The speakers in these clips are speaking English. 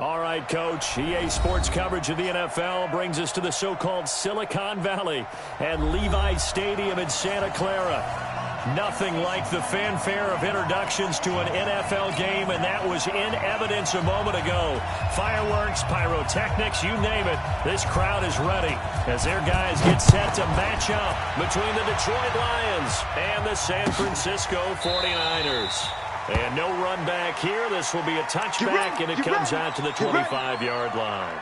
All right, Coach. EA Sports coverage of the NFL brings us to the so-called Silicon Valley and Levi Stadium in Santa Clara. Nothing like the fanfare of introductions to an NFL game, and that was in evidence a moment ago. Fireworks, pyrotechnics, you name it. This crowd is ready as their guys get set to match up between the Detroit Lions and the San Francisco 49ers. And no run back here. This will be a touchback, and it comes out to the 25-yard line.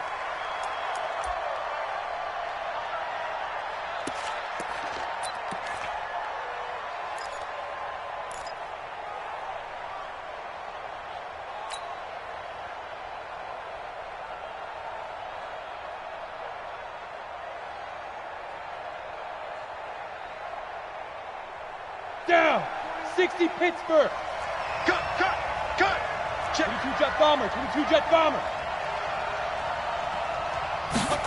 Down, 60 Pittsburgh. Cut. Check. 22 jet bomber.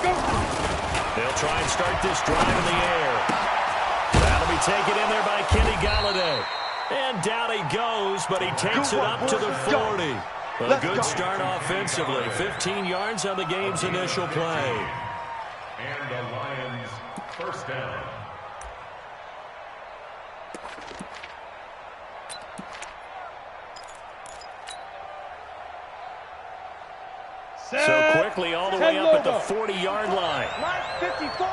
Go. They'll try and start this drive in the air. That'll be taken in there by Kenny Galladay. And down he goes, but he takes it up to the 40. A good start offensively. 15 yards on the game's initial play. And the Lions first down. So quickly all the way up at the 40-yard line. 54.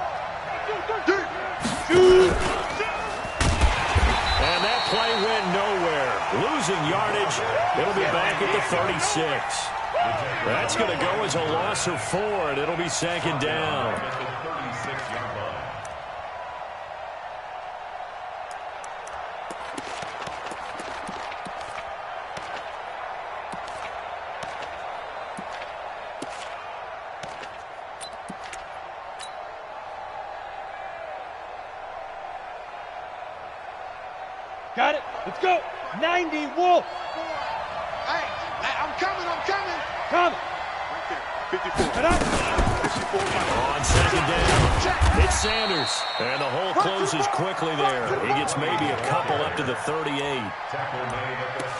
And that play went nowhere. Losing yardage. It'll be back at the 36. That's going to go as a loss of 4, and it'll be second down. Got it. Let's go. 90 Wolf. Hey, I'm coming. Come. Right there. 54. Get up. 54. On second down, it's Sanders. And the hole closes quickly there. He gets maybe a couple up to the 38.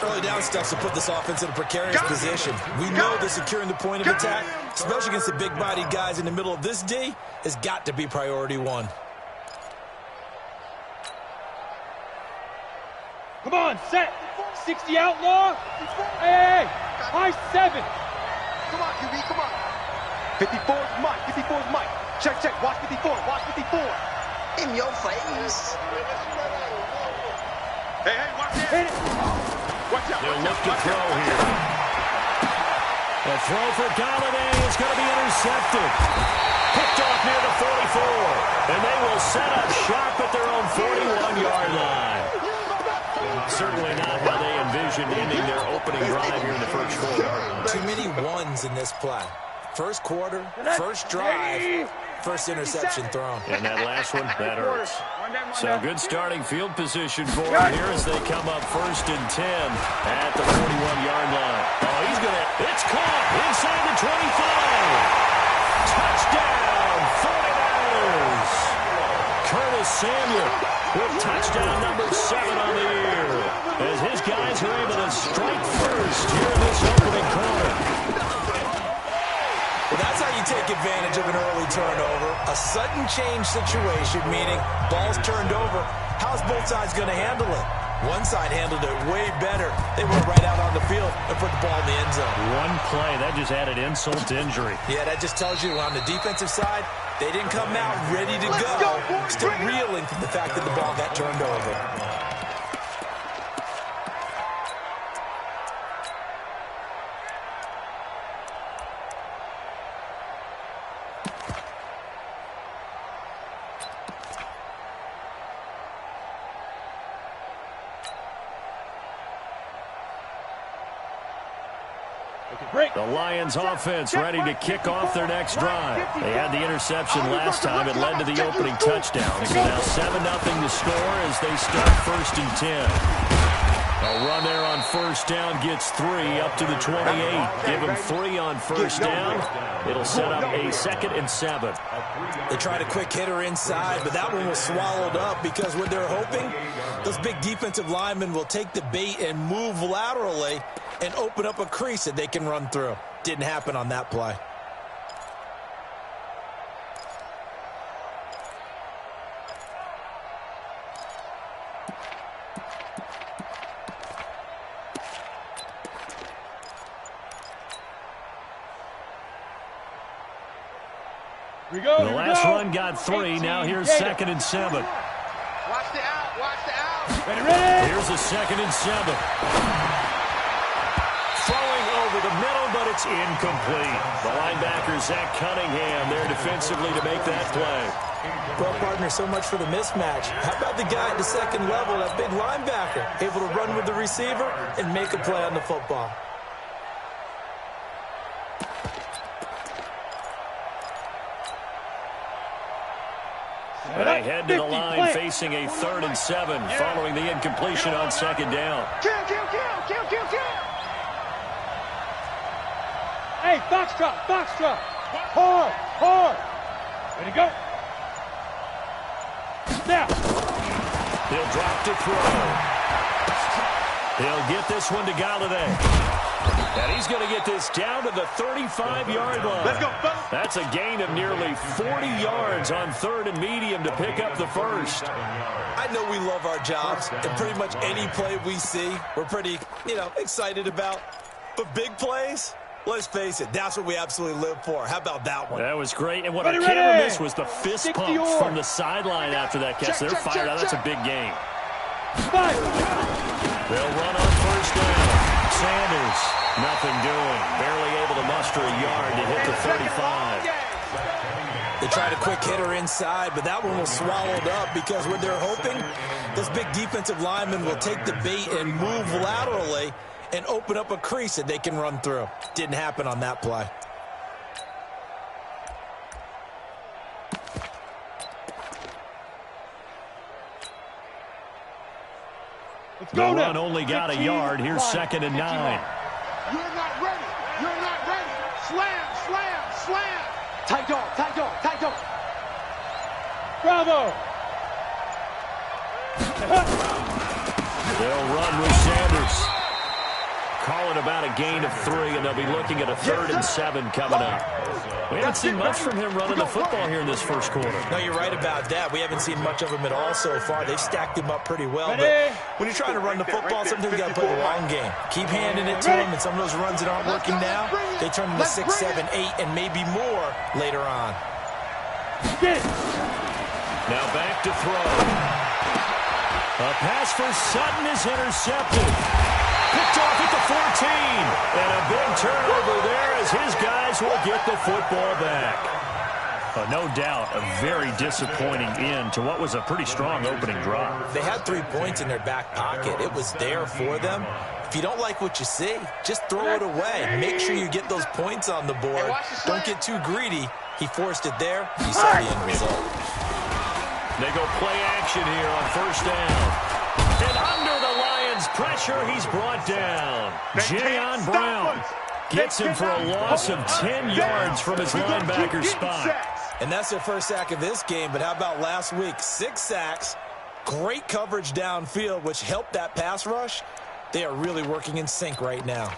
Early down stuff to put this offense in a precarious position. We know that securing the point of attack, especially against the big-bodied guys in the middle of this D, has got to be priority one. Come on, set. 60 outlaw. Hey. High 7. Come on, QB, come on. 54's Mike. Check. Watch 54. In your face. Hey, watch it. Hit it. Watch out. They'll look to throw here. The throw for Galladay is going to be intercepted. Picked off near the 44. And they will set up shop at their own 41-yard line. Certainly not how they envisioned ending their opening drive here in the first quarter. Too many ones in this play. First quarter, first drive, first interception thrown. And that last one, that hurts. So good starting field position for him here as they come up first and 10 at the 41-yard line. Oh, he's going to, it's caught inside the 25. Touchdown, 49ers. Curtis Samuel with touchdown number 7 on the year, as his guys are able to strike first here in this opening quarter. Well, that's how you take advantage of an early turnover. A sudden change situation, meaning ball's turned over. How's both sides going to handle it? One side handled it way better. They went right out on the field and put the ball in the end zone. One play, that just added insult to injury. Yeah, that just tells you on the defensive side, they didn't come out ready to go. Still reeling from the fact that the ball got turned over. The Lions offense ready to kick off their next drive. They had the interception last time. It led to the opening touchdown. So now 7-0 to score as they start first and 10. A run there on first down gets 3 up to the 28. Give them 3 on first down. It'll set up a 2nd and 7. They tried a quick hitter inside, but that one was swallowed up because what they're hoping, those big defensive linemen will take the bait and move laterally and open up a crease that they can run through. Didn't happen on that play. Here we go. The last run got 3. Now here's 2nd and 7. Watch the out. Watch the out. Ready. Here's a 2nd and 7. Throwing over the middle, but it's incomplete. The linebacker, Zach Cunningham, there defensively to make that play. Well, partner, so much for the mismatch. How about the guy at the second level, that big linebacker, able to run with the receiver and make a play on the football? They head to the line facing a 3rd and 7 following the incompletion on 2nd down. Kill. Hey, Foxtrot. Hard. Ready, go. Now. He'll drop to throw. He'll get this one to Galladay. And he's going to get this down to the 35-yard line. Let's go, fellas. That's a gain of nearly 40 yards on 3rd and medium to pick up the first. I know we love our jobs, and pretty much any play we see, we're pretty, excited about. But big plays, let's face it, that's what we absolutely live for. How about that one? That was great. And what I can't miss was the fist pump from the sideline after that catch. They're fired out. That's a big game. They'll run on 1st down. Sanders, nothing doing. Barely able to muster a yard to hit the 35. They tried a quick hitter inside, but that one was swallowed up because what they're hoping, this big defensive lineman will take the bait and move laterally and open up a crease that they can run through. Didn't happen on that play. The run only got a yard. Here's 2nd and 9. You're not ready. Slam. Tight dog. Bravo. They'll run with Sanders. Call it about a gain of 3, and they'll be looking at a 3rd and 7 coming up. We haven't seen much from him running the football here in this first quarter. No, you're right about that. We haven't seen much of him at all so far. They've stacked him up pretty well. But when you're trying to run the football, sometimes you got to play the long game. Keep handing it to him, and some of those runs that aren't working now, they turn into 6, 7, 8, and maybe more later on. Now back to throw. A pass for Sutton is intercepted. Picked off at the 14. And a big turnover there as his guys will get the football back. No doubt a very disappointing end to what was a pretty strong opening drive. They had 3 points in their back pocket. It was there for them. If you don't like what you see, just throw it away. Make sure you get those points on the board. Don't get too greedy. He forced it there. You saw the end result. They go play action here on 1st down. And under the Lions' pressure, he's brought down. Jayon Brown gets him for a loss of 10 yards from his linebacker spot. And that's their first sack of this game, but how about last week? 6 sacks, great coverage downfield, which helped that pass rush. They are really working in sync right now.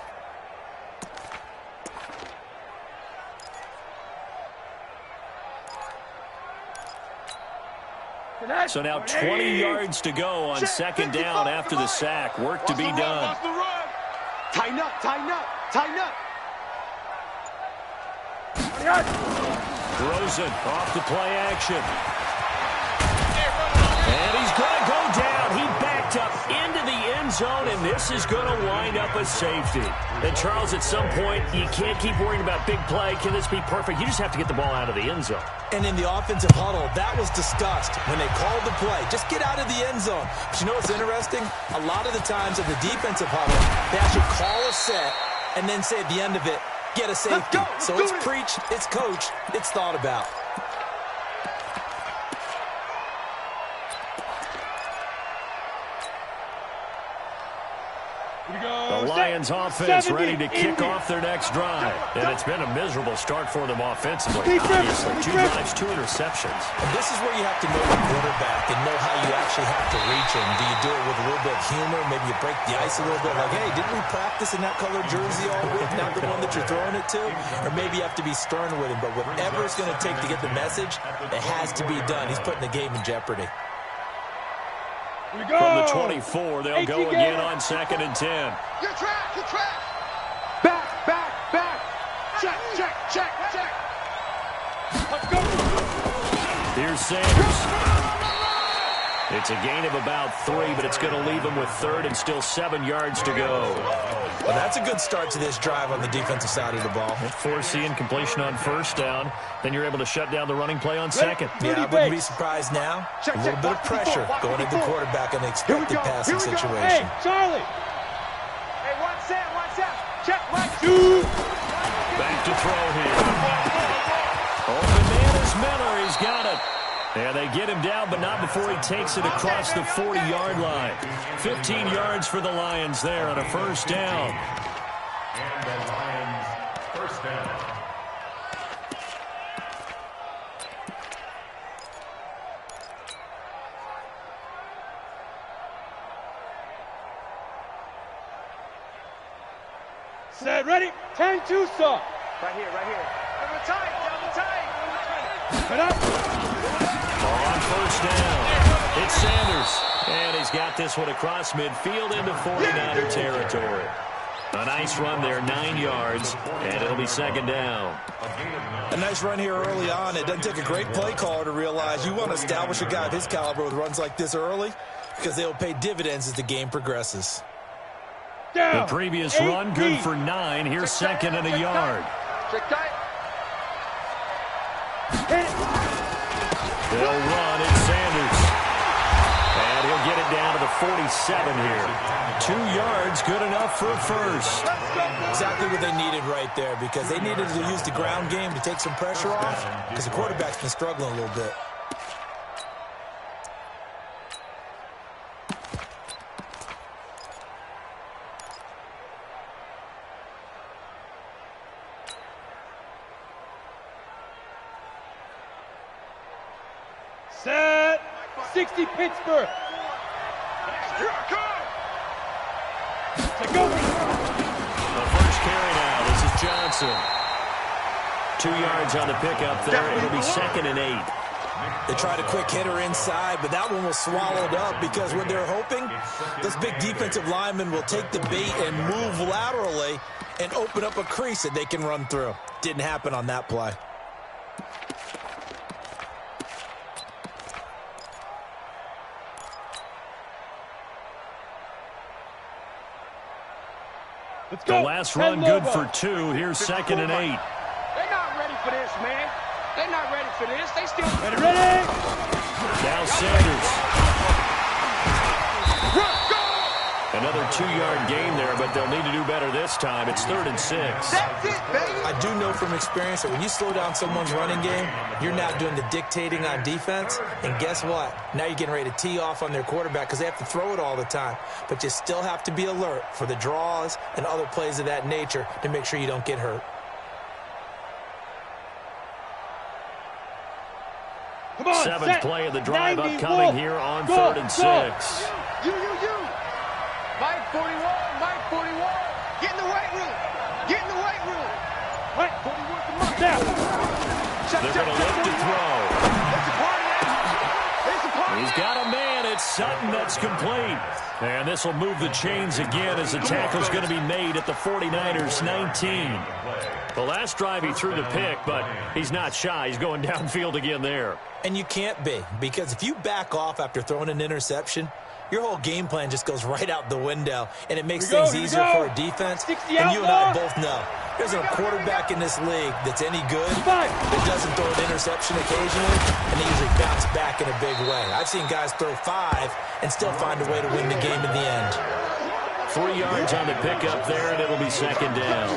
So now 20 yards to go on 2nd down after the sack. Work to be done. Tighten up. Rosen off the play action. And he's going to go down. He backed up into the end zone, and this is going to wind up a safety. And, Charles, at some point, you can't keep worrying about big play. Can this be perfect? You just have to get the ball out of the end zone. And in the offensive huddle, that was discussed when they called the play. Just get out of the end zone. But you know what's interesting? A lot of the times in the defensive huddle, they actually call a set and then say at the end of it, get a safety. So it's preached, it's coached, it's thought about. The Lions offense ready to kick off their next drive. And it's been a miserable start for them offensively. Obviously, 2 drives, 2 interceptions. And this is where you have to know your quarterback and know how you actually have to reach him. Do you do it with a little bit of humor? Maybe you break the ice a little bit. Like, hey, didn't we practice in that colored jersey all week, not the one that you're throwing it to? Or maybe you have to be stern with him. But whatever it's going to take to get the message, it has to be done. He's putting the game in jeopardy. From the 24, they'll go again on 2nd and 10. You're trapped, you're trapped. Back, back, back. Check, check, check, check. Let's go. Here's Sanders. It's a gain of about 3, but it's going to leave them with 3rd and still 7 yards to go. Well, that's a good start to this drive on the defensive side of the ball. Force the incompletion on 1st down. Then you're able to shut down the running play on 2nd. Yeah, I wouldn't be surprised now. A little bit of pressure going at the quarterback in the expected passing situation. Hey, Charlie. Hey, one set. Check, right. Back to throw here. Open man is Miller. He's got it. And they get him down, but not before he takes it across the 40-yard line. 15 yards for the Lions there on a 1st down. And the Lions, 1st down. Set, ready. 10-2, sir. Right here. Down the tight. Get up. On 1st down, it's Sanders. And he's got this one across midfield into 49er territory. A nice run there, 9 yards, and it'll be 2nd down. A nice run here early on. It doesn't take a great play caller to realize you want to establish a guy of his caliber with runs like this early because they'll pay dividends as the game progresses. The previous run, good for 9. Here's 2nd and a yard. Check tight. They'll run, it's Sanders. And he'll get it down to the 47 here. 2 yards, good enough for a 1st. Exactly what they needed right there because they needed to use the ground game to take some pressure off because the quarterback's been struggling a little bit. Set. 60 Pittsburgh. Here I come. Let's go. The 1st carry now. This is Johnson. 2 yards on the pickup there. It'll be 2nd and 8. They tried a quick hitter inside, but that one was swallowed up because what they're hoping, those big defensive linemen will take the bait and move laterally and open up a crease that they can run through. Didn't happen on that play. Let's The go. last run good for 2. Here's 2nd and 8. They're not ready for this, man. They're not ready for this. They still Ready. Now Sanders. go. Another 2-yard gain there, but they'll need to do better this time. It's 3rd and 6. That's it, baby. I do know from experience that when you slow down someone's running game, you're now doing the dictating on defense. And guess what? Now you're getting ready to tee off on their quarterback because they have to throw it all the time. But you still have to be alert for the draws and other plays of that nature to make sure you don't get hurt. Come on. 7th set. play of the drive 90 upcoming wolf. here on Go, 3rd and go. 6. You. Mike 41. Get in the weight room. Right. 41 to Mike. Down. They're going to look to throw. It's a party now. It's a party. He's got a man. It's Sutton that's complete. And this will move the chains again as the tackle's going to be made at the 49ers 19. The last drive he threw the pick, but he's not shy. He's going downfield again there. And you can't be, because if you back off after throwing an interception, your whole game plan just goes right out the window, and it makes things easier for a defense. And you and I both know there's a quarterback in this league that's any good that doesn't throw an interception occasionally, and they usually bounce back in a big way. I've seen guys throw 5 and still find a way to win the game in the end. 3 yards on the pickup there, and it'll be 2nd down.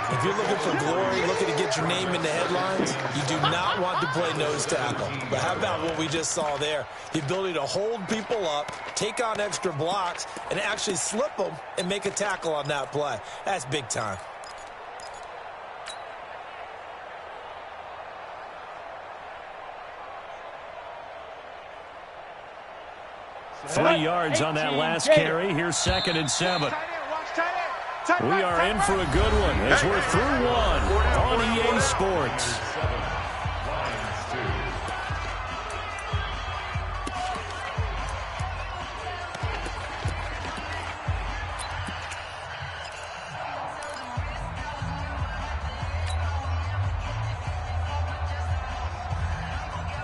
If you're looking for glory, looking to get your name in the headlines, you do not want to play nose tackle. But how about what we just saw there? The ability to hold people up, take on extra blocks, and actually slip them and make a tackle on that play. That's big time. Three yards on that last carry. Here's 2nd and 7. We are in for a good one as we're through one on EA Sports.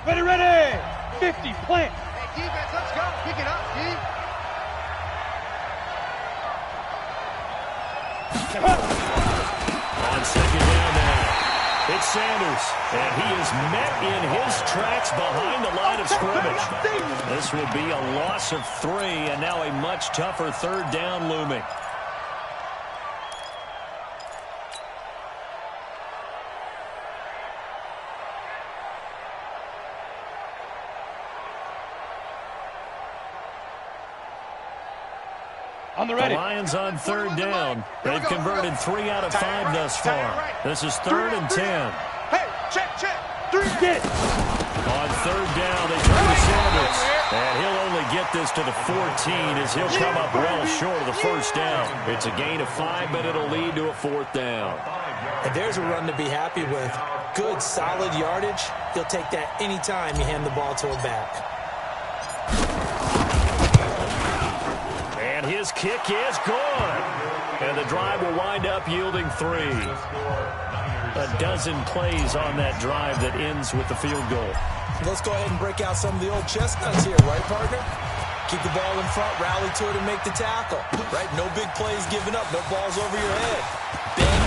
Ready. 50, plant. Hey, defense, let's go. Pick it up, D. On 2nd down now, it's Sanders, and he is met in his tracks behind the line of scrimmage. This will be a loss of 3, and now a much tougher 3rd down looming. The Lions on 3rd down. They've converted 3 out of 5 thus far. This is 3rd and 10. Hey, check. 3 get. On 3rd down, they turn to Sanders. And he'll only get this to the 14 as he'll come up well short of the 1st down. It's a gain of 5, but it'll lead to a 4th down. And there's a run to be happy with. Good, solid yardage. You'll take that anytime you hand the ball to a back. And his kick is good. And the drive will wind up yielding 3. A dozen plays on that drive that ends with the field goal. Let's go ahead and break out some of the old chestnuts here, right, partner? Keep the ball in front, rally to it, and make the tackle. Right? No big plays given up, no balls over your head. Bend,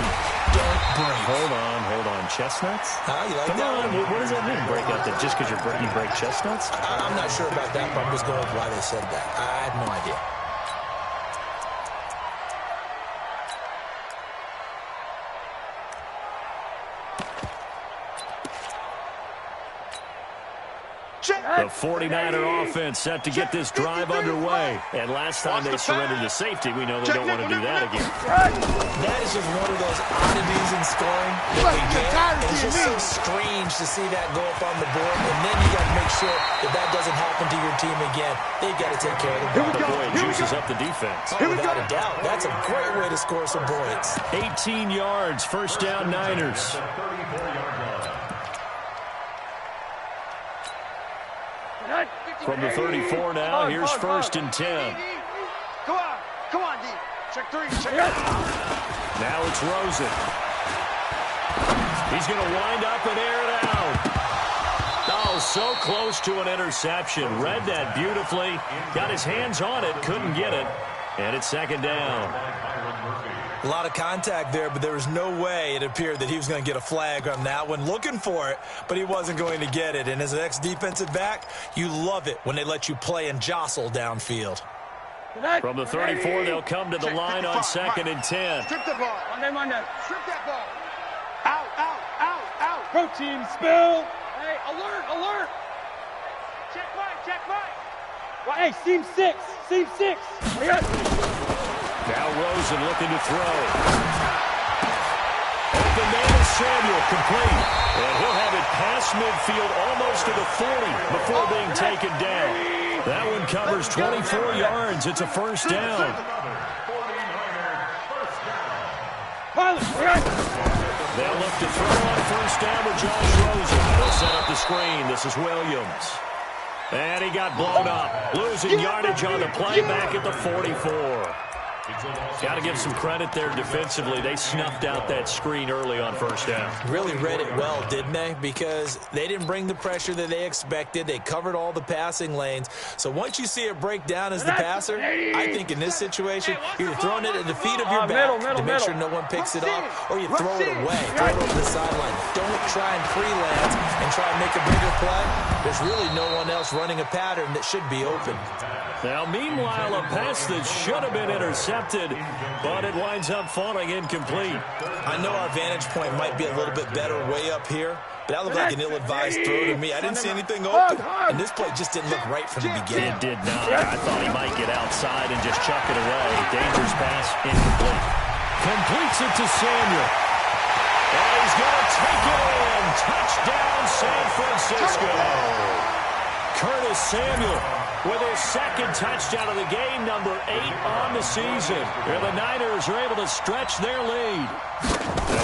don't break. Hold on. Chestnuts? You like Come that on, one? what does that mean, break out that just because you break chestnuts? I'm not sure about that, but I'm just going with why they said that. I have no idea. The 49er offense set to get this drive underway. And last time they surrendered to safety, we know they don't want to do that again. That is just one of those oddities in scoring that we get. And it's just so strange to see that go up on the board. And then you got to make sure that that doesn't happen to your team again. They've got to take care of the ball. Boy, it juices up the defense. Without a doubt. That's a great way to score some points. 18 yards, 1st down Niners. From the 34 now, here's 1st and 10. Come on, D. Check 3. Now it's Rosen. He's going to wind up and air it out. Oh, so close to an interception. Read that beautifully. Got his hands on it, couldn't get it. And it's 2nd down. A lot of contact there, but there was no way it appeared that he was going to get a flag on that one. Looking for it, but he wasn't going to get it. And as an ex-defensive back, you love it when they let you play and jostle downfield. From the 34, they'll come to the line on 2nd and 10. Strip the ball. Monday. Strip that ball. Out. Protein spill. Hey, alert. Check mine. Hey, seam 6. Now Rosen looking to throw. Open man is Samuel, complete. And he'll have it past midfield almost to the 40 before being taken down. That one covers 24 yards. It's a 1st down. They'll look to throw on 1st down with Josh Rosen. They'll set up the screen. This is Williams. And he got blown up. Losing yardage on the play back at the 44. Got to give some credit there defensively. They snuffed out that screen early on 1st down. Really read it well, didn't they? Because they didn't bring the pressure that they expected. They covered all the passing lanes. So once you see it break down as the passer, I think in this situation, you're throwing it at the feet of your back to make sure no one picks it off, or you throw it away, throw it over the sideline. Don't try and freelance and try and make a bigger play, there's really no one else running a pattern that should be open. Now, meanwhile, a pass that should have been intercepted, but it winds up falling incomplete. I know our vantage point might be a little bit better way up here, but that looked like an ill-advised throw to me. I didn't see anything open, and this play just didn't look right from the beginning. It did not. I thought he might get outside and just chuck it away. Dangerous pass, incomplete. Completes it to Samuel. And he's going to take it in. Touchdown, San Francisco. Curtis Samuel with his second touchdown of the game, number 8 on the season. And the Niners are able to stretch their lead.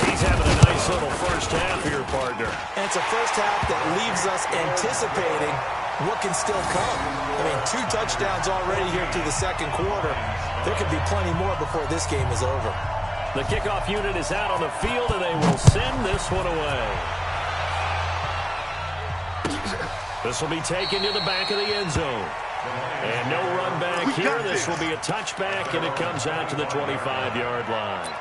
He's having a nice little first half here, partner. And it's a first half that leaves us anticipating what can still come. I mean, 2 touchdowns already here through the second quarter. There could be plenty more before this game is over. The kickoff unit is out on the field, and they will send this one away. This will be taken to the back of the end zone. And no run back here. This will be a touchback, and it comes out to the 25-yard line.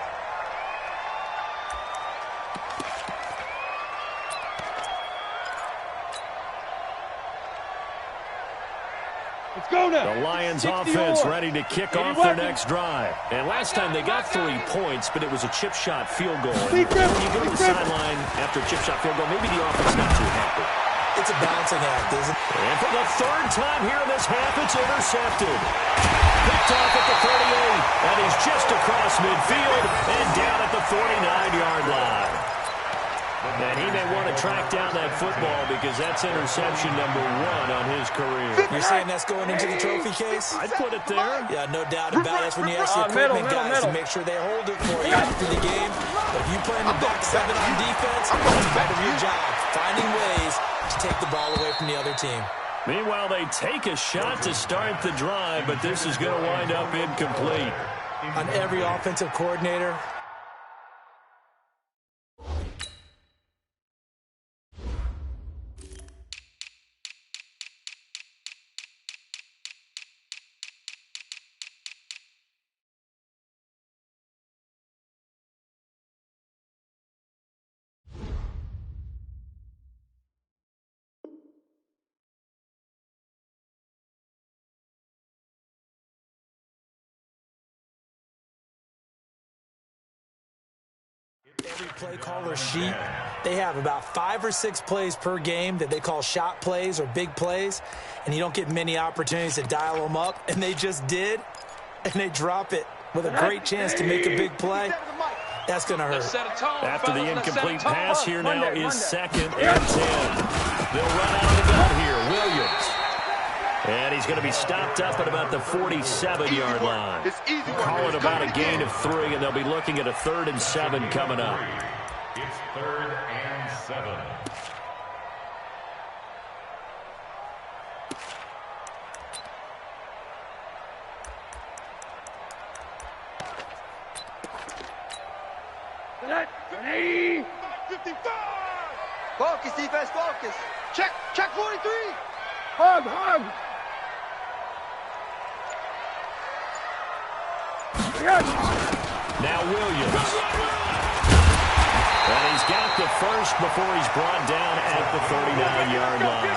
Let's go now. The Lions offense ready to kick off their next drive. And last time they got 3 points, but it was a chip shot field goal. When you go to the sideline after a chip shot field goal, maybe the offense not too happy. It's a balancing act, isn't it? And for the 3rd time here in this half, it's intercepted. Picked off at the 38, and he's just across midfield and down at the 49-yard line. And he may want to track down that football because that's interception number 1 on his career. You're saying that's going into the trophy case? I'd put it there. Yeah, no doubt about it. That's when you ask the equipment guys to make sure they hold it for you after the game. But if you play in the back 7 on defense, that's part of your job, finding ways to take the ball away from the other team. Meanwhile, they take a shot to start the drive, but this is going to wind up incomplete. On every offensive coordinator, every play caller sheet, they have about 5 or 6 plays per game that they call shot plays or big plays, and you don't get many opportunities to dial them up, and they just did, and they drop it with a great chance to make a big play. That's going to hurt. After the incomplete pass, here now is 2nd and 10. They'll run out of the gun here. Williams. And he's going to be stopped up at about the 47-yard line. Call it about a gain of 3, and they'll be looking at a 3rd and 7 coming up. It's 3rd and 7. Focus, defense, focus. Check 43. Hug. Now Williams. And he's got the first before he's brought down at the 39-yard line.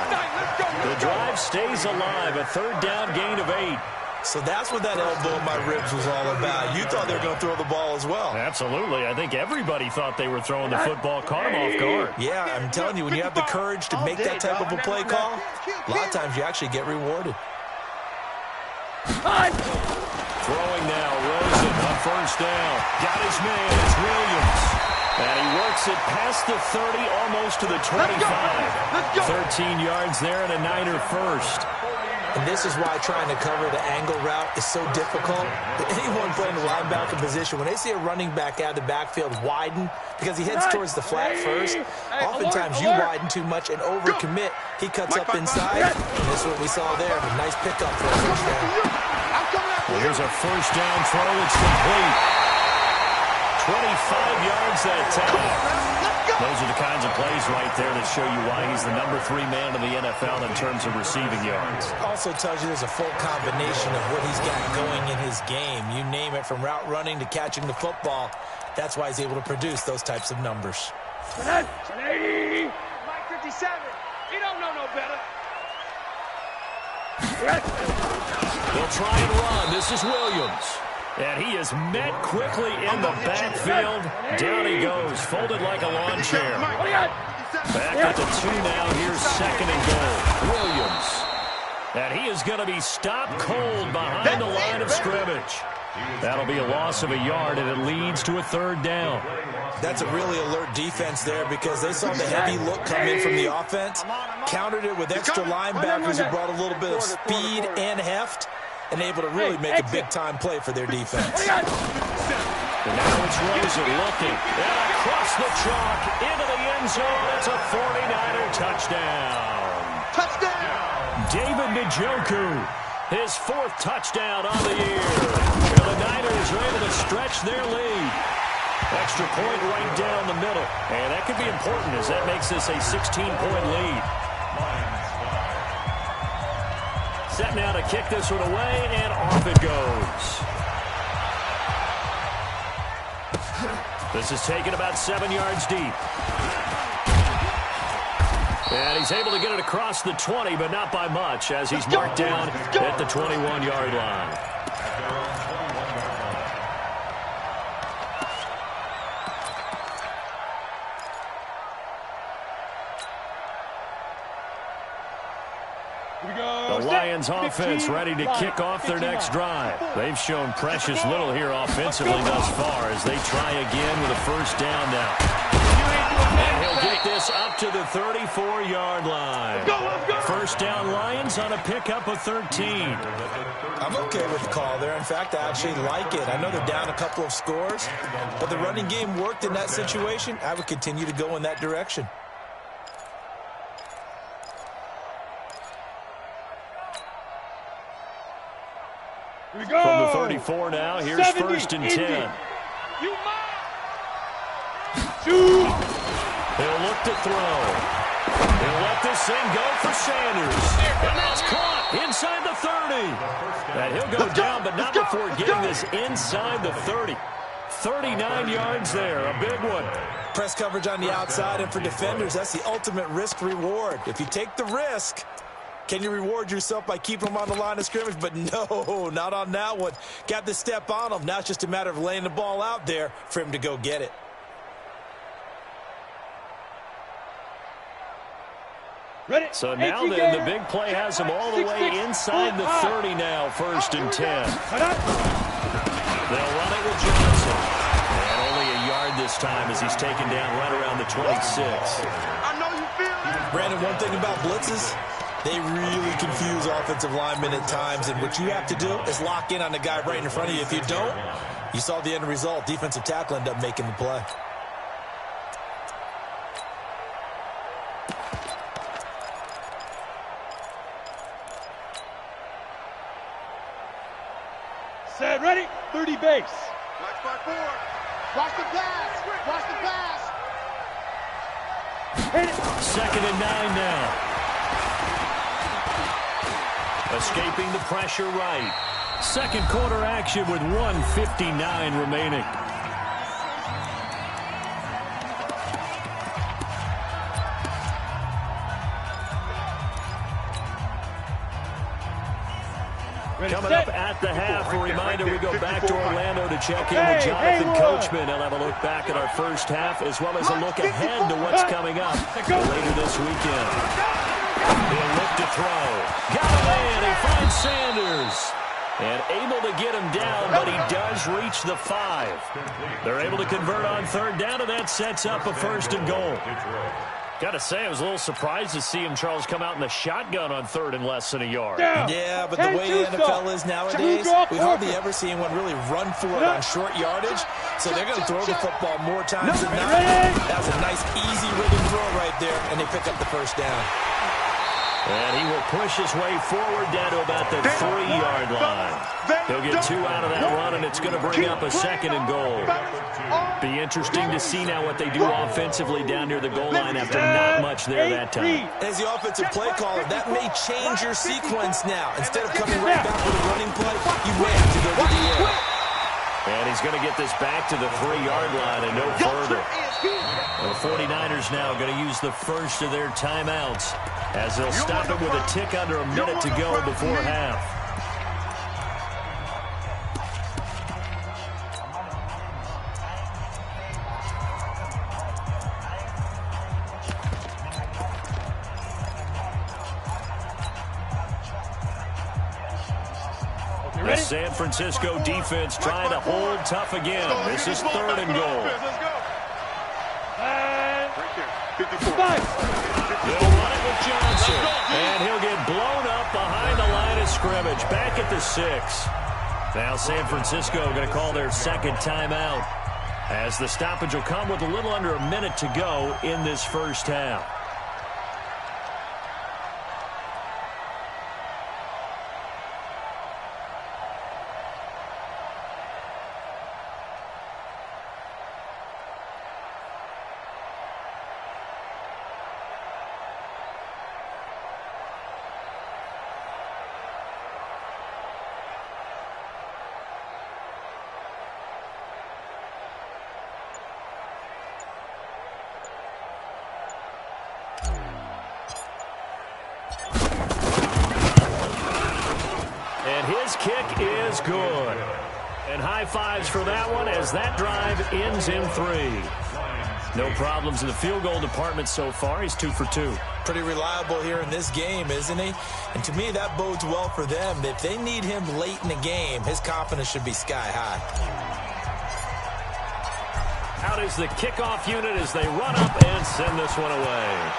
The drive stays alive, a 3rd down gain of 8. So that's what that elbow in my ribs was all about. You thought they were going to throw the ball as well. Absolutely. I think everybody thought they were throwing the football, caught him off guard. Yeah, I'm telling you, when you have the courage to make that type of a play call, a lot of times you actually get rewarded. Throwing now, Rosen on 1st down. Got his man, it's Williams. And he works it past the 30, almost to the 25. 13 yards there and a Niner first. And this is why trying to cover the angle route is so difficult. Anyone playing the linebacker position, when they see a running back out of the backfield widen, because he heads towards the flat first, oftentimes you widen too much and overcommit. He cuts up inside, and this is what we saw there. A nice pickup for a first down. Well, here's a 1st down throw. It's complete. 25 yards that time. Those are the kinds of plays right there that show you why he's the number 3 man in the NFL in terms of receiving yards. Also tells you there's a full combination of what he's got going in his game. You name it, from route running to catching the football. That's why he's able to produce those types of numbers. Mike 57. 87. He don't know no better. They'll try and run. This is Williams. And he is met quickly in the backfield. Down he goes, folded like a lawn chair. Back at the 2 now. Here's 2nd and goal. Williams. And he is going to be stopped cold behind the line of scrimmage. That'll be a loss of a yard, and it leads to a 3rd down. That's a really alert defense there because they saw the heavy look come in from the offense, countered it with extra linebackers who brought a little bit of speed and heft, and able to really make a big-time play for their defense. And now it's Rosen looking. And across the chalk into the end zone. It's a 49er touchdown. Touchdown! David Njoku, his 4th touchdown on the year. And the Niners are able to stretch their lead. Extra point right down the middle. And that could be important as that makes this a 16-point lead. Set now to kick this one away, and off it goes. This is taken about 7 yards deep. And he's able to get it across the 20, but not by much, as he's marked down at the 21-yard line. The Lions offense ready to kick off their next drive. They've shown precious little here offensively thus far as they try again with a 1st down now. And he'll get this up to the 34-yard line. 1st down Lions on a pickup of 13. I'm okay with the call there. In fact, I actually like it. I know they're down a couple of scores, but the running game worked in that situation. I would continue to go in that direction. From the 34 now, here's 1st and 10. He'll look to throw. He'll let this thing go for Sanders. And that's caught inside the 30. And he'll go down, but not before getting this inside the 30. 39 yards there, a big one. Press coverage on the outside, and for defenders, that's the ultimate risk-reward. If you take the risk, can you reward yourself by keeping them on the line of scrimmage? But no, not on that one. Got the step on him. Now it's just a matter of laying the ball out there for him to go get it. So now then, the big play has him all the way inside the 30 now, 1st and 10. They'll run it with Johnson. And only a yard this time as he's taken down right around the 26. I know you feel it. Brandon, one thing about blitzes, they really confuse offensive linemen at times, and what you have to do is lock in on the guy right in front of you. If you don't, you saw the end result. Defensive tackle ended up making the play. Set, ready, 30 base. Watch by 4. Watch the pass. Watch the pass. Hit it. 2nd and 9 now. Escaping the pressure right. 2nd quarter action with 1:59 remaining. Coming up at the half, a reminder, we go back to Orlando to check in with Jonathan Coachman. He'll have a look back at our first half as well as a look ahead to what's coming up later this weekend. He'll look to throw. Got away, and he finds Sanders. And able to get him down, but he does reach the 5. They're able to convert on 3rd down, and that sets up a 1st and goal. Got to say, I was a little surprised to see him, Charles, come out in the shotgun on 3rd and less than a yard. Yeah, but the way the NFL is nowadays, we hardly ever see anyone really run for it on short yardage. So they're going to throw the football more times than not. That was a nice, easy rhythm throw right there, and they pick up the 1st down. And he will push his way forward down to about the 3-yard line. He'll get 2 out of that run, and it's going to bring up a 2nd and goal. Be interesting to see now what they do offensively down near the goal line after not much there that time. As the offensive play caller, that may change your sequence now. Instead of coming right back with a running play, you may have to go to the air. And he he's going to get this back to the 3-yard line and no further. The 49ers now going to use the first of their timeouts as they'll stop it with a tick under a minute to go before half. The San Francisco defense trying to hold tough again. This is 3rd and goal. They'll run it with Johnson. And he'll get blown up behind the line of scrimmage. Back at the 6. Now San Francisco going to call their second timeout as the stoppage will come with a little under a minute to go in this first half. And his kick is good. And high fives for that one as that drive ends in 3. No problems in the field goal department so far. He's 2 for 2. Pretty reliable here in this game, isn't he? And to me, that bodes well for them. If they need him late in the game, his confidence should be sky high. Out is the kickoff unit as they run up and send this one away.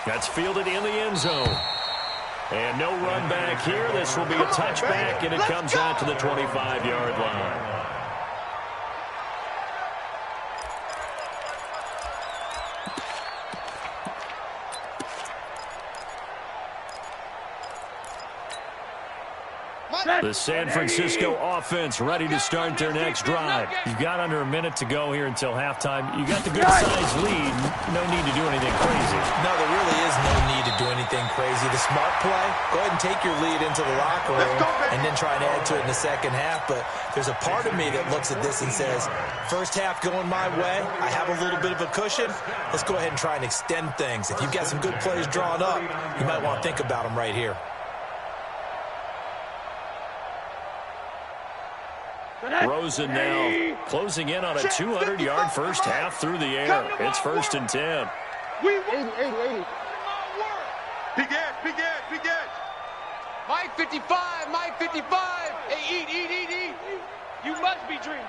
That's fielded in the end zone. And no run back here. This will be a touchback, and it comes out to the 25-yard line. The San Francisco offense ready to start their next drive. You've got under a minute to go here until halftime. You got the good-sized lead. No need to do anything crazy. No, there really is no need to do anything crazy. The smart play, go ahead and take your lead into the locker room and then try and add to it in the second half. But there's a part of me that looks at this and says, first half going my way, I have a little bit of a cushion. Let's go ahead and try and extend things. If you've got some good plays drawn up, you might want to think about them right here. Rosen now closing in on a 200-yard first half through the air. It's 1st and 10. 80. Big edge. Mike 55. Hey, eat. You must be dreaming.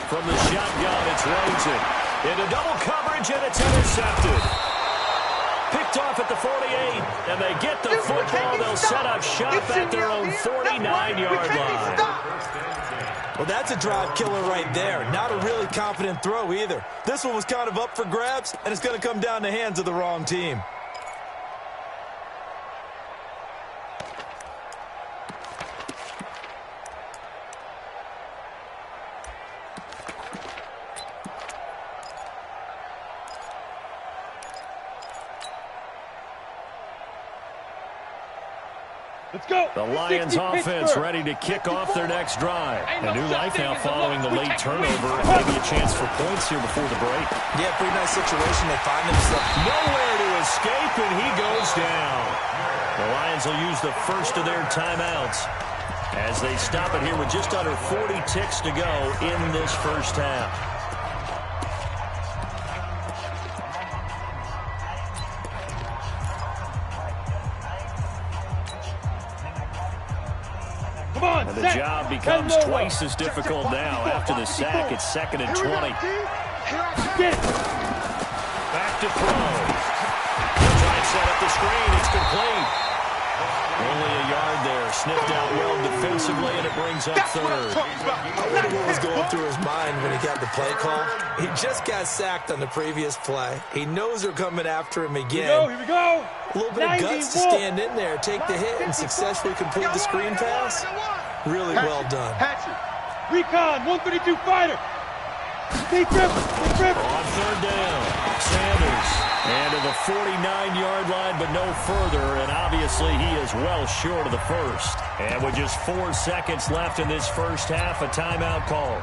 From the shotgun, it's Rosen. Into double coverage, and it's intercepted. Picked off at the 48, and they get the football. They'll set up shop at their own 49-yard line. Well, that's a drive killer right there. Not a really confident throw either. This one was kind of up for grabs, and it's going to come down the hands of the wrong team. Let's go. The Lions offense ready to kick off their next drive. A new life now following the late turnover. Maybe a chance for points here before the break. Yeah, pretty nice situation. They find themselves nowhere to escape, and he goes down. The Lions will use the first of their timeouts as they stop it here with just under 40 ticks to go in this first half. And the job becomes twice as difficult now. After the sack, it's 2nd and 20. Back to throw. Try and set up the screen. It's complete. Only a yard there. Sniffed out well defensively, and it brings up 3rd. I wonder what was going through his mind when he got the play call. He just got sacked on the previous play. He knows they're coming after him again. Here we go. A little bit of guts to stand in there, take the hit, and successfully complete the screen pass. Really well done. Recon, 132 fighter. Stay trip. On 3rd down, Sanders And to the 49-yard line, but no further. And obviously, he is well short of the first. And with just 4 seconds left in this first half, a timeout call.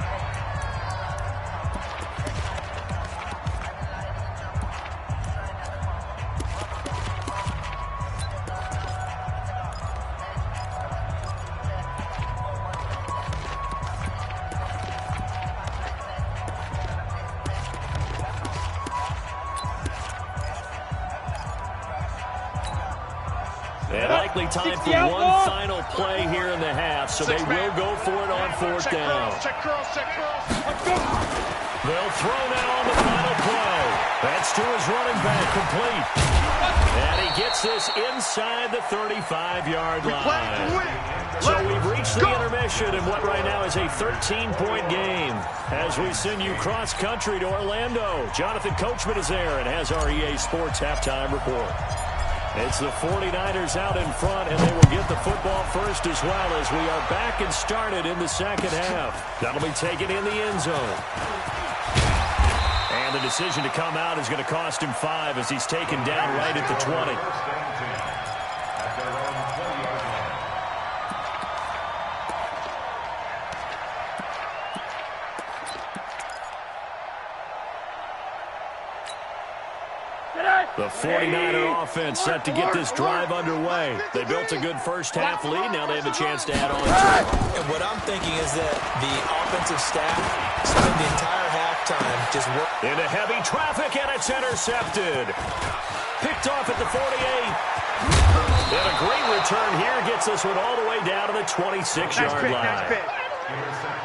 And likely time for one final play here in the half, so they will go for it on fourth down. They'll throw now on the final play. That's to his running back, complete. And he gets this inside the 35-yard line. So we've reached the intermission in what right now is a 13-point game. As we send you cross-country to Orlando, Jonathan Coachman is there and has our EA Sports halftime report. It's the 49ers out in front, and they will get the football first as well as we are back and started in the second half. That'll be taken in the end zone. And the decision to come out is going to cost him 5 as he's taken down right at the 20. The 49er offense set to get this drive underway. They built a good first-half lead. Now they have a chance to add on to it. And what I'm thinking is that the offensive staff spend the entire halftime just working. Into heavy traffic, and it's intercepted. Picked off at the 48. And a great return here gets this one all the way down to the 26-yard line.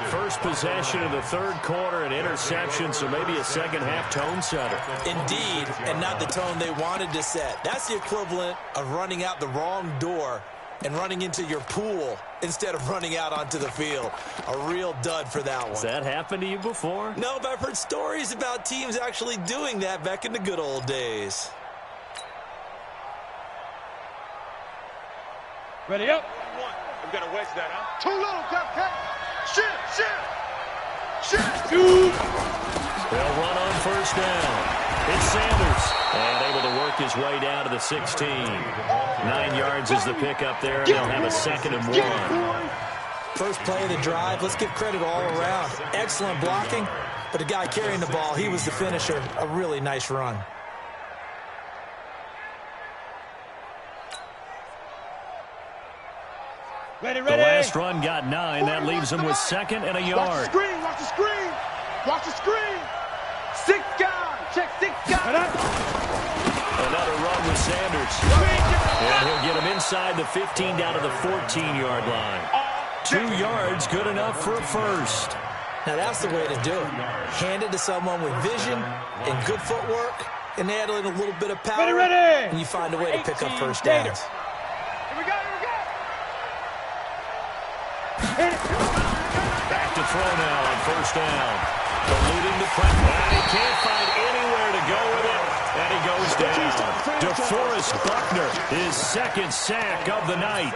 First possession of the third quarter, an interception, so maybe a second-half tone setter. Indeed, and not the tone they wanted to set. That's the equivalent of running out the wrong door and running into your pool instead of running out onto the field. A real dud for that one. Has that happened to you before? No, but I've heard stories about teams actually doing that back in the good old days. Ready up. I'm going to wedge that, huh? Too little, Cupcake. Shit. They'll run on first down. It's Sanders. And able to work his way down to the 16. 9 yards is the pickup there, and they'll have a 2nd and 1. First play of the drive, let's give credit all around. Excellent blocking, but the guy carrying the ball, he was the finisher. A really nice run. Ready. The last run got 9. That leaves him with 2nd and a yard. Watch the screen. Watch the screen. 6 guys. Check 6 guys. Another run with Sanders. And he'll get him inside the 15 down to the 14-yard line. 2 yards, good enough for a first. Now that's the way to do it. Hand it to someone with vision and good footwork, and add in a little bit of power, and you find a way to pick up first downs. Here we go. Back to throw now on first down. Eluding the pressure. And he can't find anywhere to go with it. And he goes down. DeForest Buckner, his 2nd sack of the night.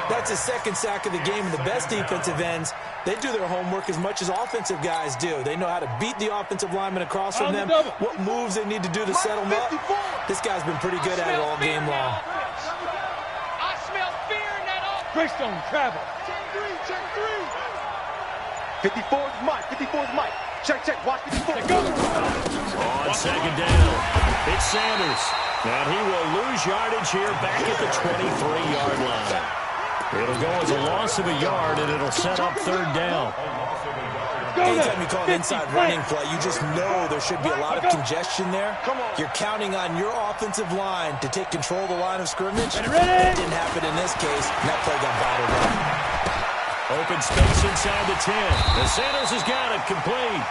That's his 2nd sack of the game, and the best defensive ends, they do their homework as much as offensive guys do. They know how to beat the offensive lineman across from them, what moves they need to do to set them up. This guy's been pretty good at it all game long. I smell fear in that offense. Greystone travel. Check 3. 54's Mike. Check. Watch 54. On 2nd down, it's Sanders. And he will lose yardage here back at the 23-yard line. It'll go as a loss of a yard, and it'll set up 3rd down. Anytime you call an inside running play, you just know there should be a lot of congestion there. You're counting on your offensive line to take control of the line of scrimmage. That didn't happen in this case, and that play got bottled up. Open space inside the 10. And Sanders has got it complete.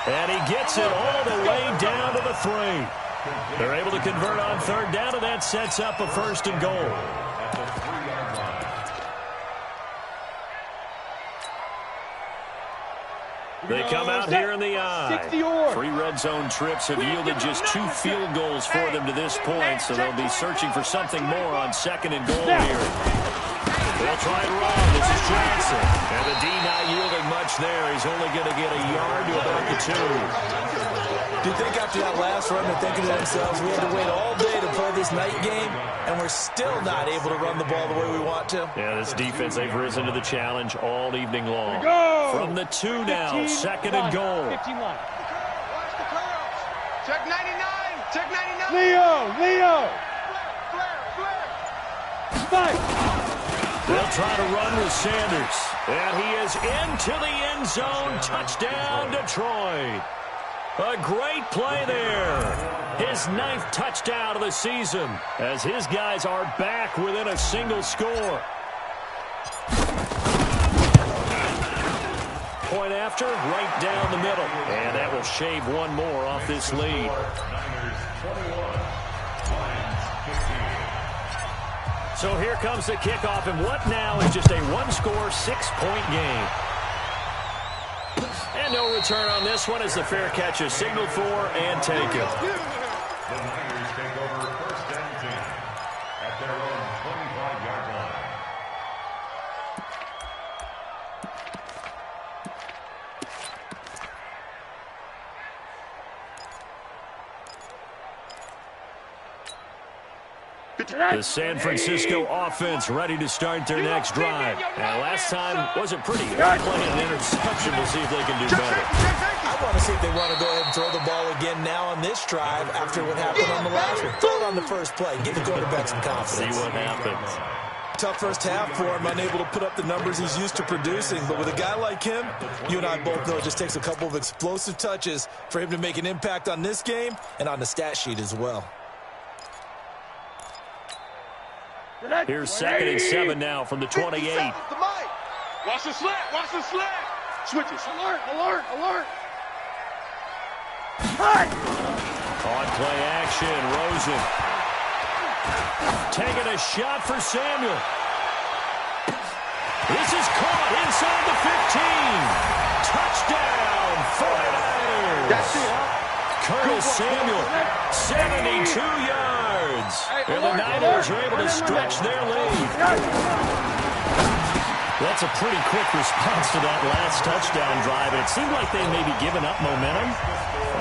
And he gets it all the way down to the 3. They're able to convert on 3rd down, and that sets up a 1st and goal. They come out here in the eye. 3 red zone trips have yielded just 2 field goals for them to this point, so they'll be searching for something more on 2nd and goal here. They'll try and run. This is Johnson. And the D not yielding much there. He's only going to get a yard to about the 2. Do you think after that last run they're thinking to themselves, we had to wait all day to play this night game, and we're still not able to run the ball the way we want to? Yeah, this defense, they've risen to the challenge all evening long. From the 2 now, 2nd and goal. 15 line. Watch the curls. Check 99. Check 99. Leo. Spike. They'll try to run with Sanders. And he is into the end zone. Touchdown, Detroit. A great play there. His 9th touchdown of the season as his guys are back within a single score. Point after, right down the middle. And that will shave one more off this lead. So here comes the kickoff, and what now is just a one-score, 6-point game. And no return on this one as the fair catch is signaled for and taken. The Niners take over 1st and 10 at their own 25-yard line. The San Francisco offense ready to start their next drive. And last time wasn't pretty. They're playing an interception. We'll see if they can do better. I want to see if they want to go ahead and throw the ball again now on this drive after what happened on the last one. Throw it on the first play and give the quarterback some confidence. See what happens. Tough first half for him, unable to put up the numbers he's used to producing. But with a guy like him, you and I both know it just takes a couple of explosive touches for him to make an impact on this game and on the stat sheet as well. Here's 2nd and 7 now from the 28. Watch the slant. Switches. Alert. On play action, Rosen. Taking a shot for Samuel. This is caught inside the 15. Touchdown, 49ers. That's it, huh? Curtis Samuel, 72 yards. And the Niners are able to stretch their lead. That's a pretty quick response to that last touchdown drive. It seemed like they may be giving up momentum.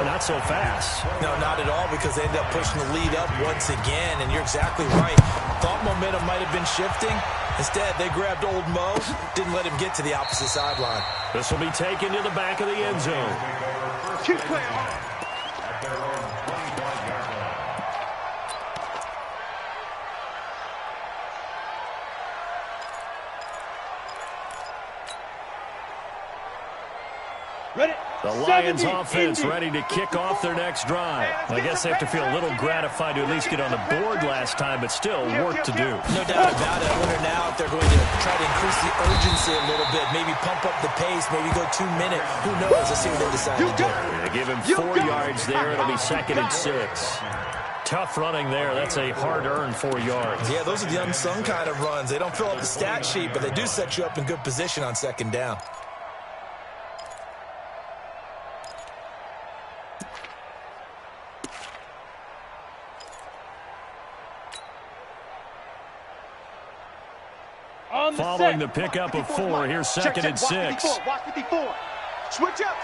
Not so fast. No, not at all, because they end up pushing the lead up once again, and you're exactly right. Thought momentum might have been shifting. Instead, they grabbed old Mo, didn't let him get to the opposite sideline. This will be taken to the back of the end zone. Keep playing hard. At their own 25-yard line. Ready. The Lions offense ready to kick off their next drive. I guess they have to feel a little gratified to at least get on the board last time, but still work to do. No doubt about it. I wonder now if they're going to try to increase the urgency a little bit, maybe pump up the pace, maybe go 2 minute. Who knows? Let's see what they decide to do. They give him 4 yards there. It'll be 2nd and 6. Tough running there. That's a hard-earned 4 yards. Yeah, those are the unsung kind of runs. They don't fill up the stat sheet, but they do set you up in good position on 2nd down. Following the pickup of 4, here's 2nd and 6. Watch 54. Switch up.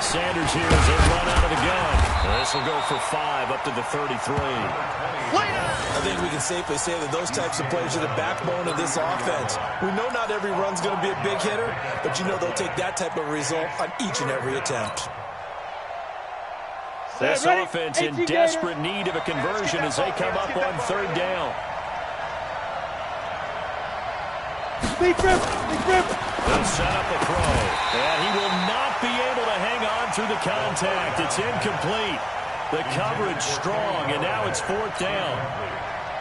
Sanders here as they run out of the gun. This will go for 5 up to the 33. I think we can safely say that those types of plays are the backbone of this offense. We know not every run's going to be a big hitter, but you know they'll take that type of result on each and every attempt. This offense in desperate need of a conversion as they come up on 3rd down. Big grip. They'll set up a throw, and he will not be able to hang on through the contact. It's incomplete. The coverage strong, and now it's 4th down.